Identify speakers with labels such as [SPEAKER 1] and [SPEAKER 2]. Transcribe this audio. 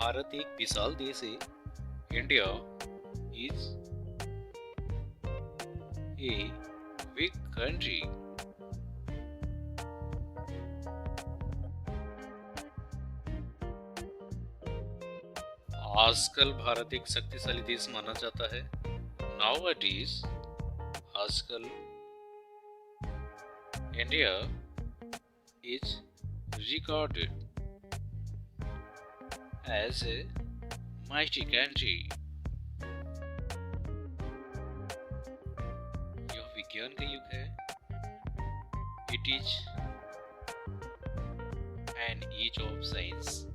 [SPEAKER 1] भारत एक विशाल देश है. India is a big country. आजकल भारत एक शक्तिशाली देश माना जाता है. Nowadays, आजकल India is regarded as a mighty country. यह विज्ञान का युग है. It is an age of science.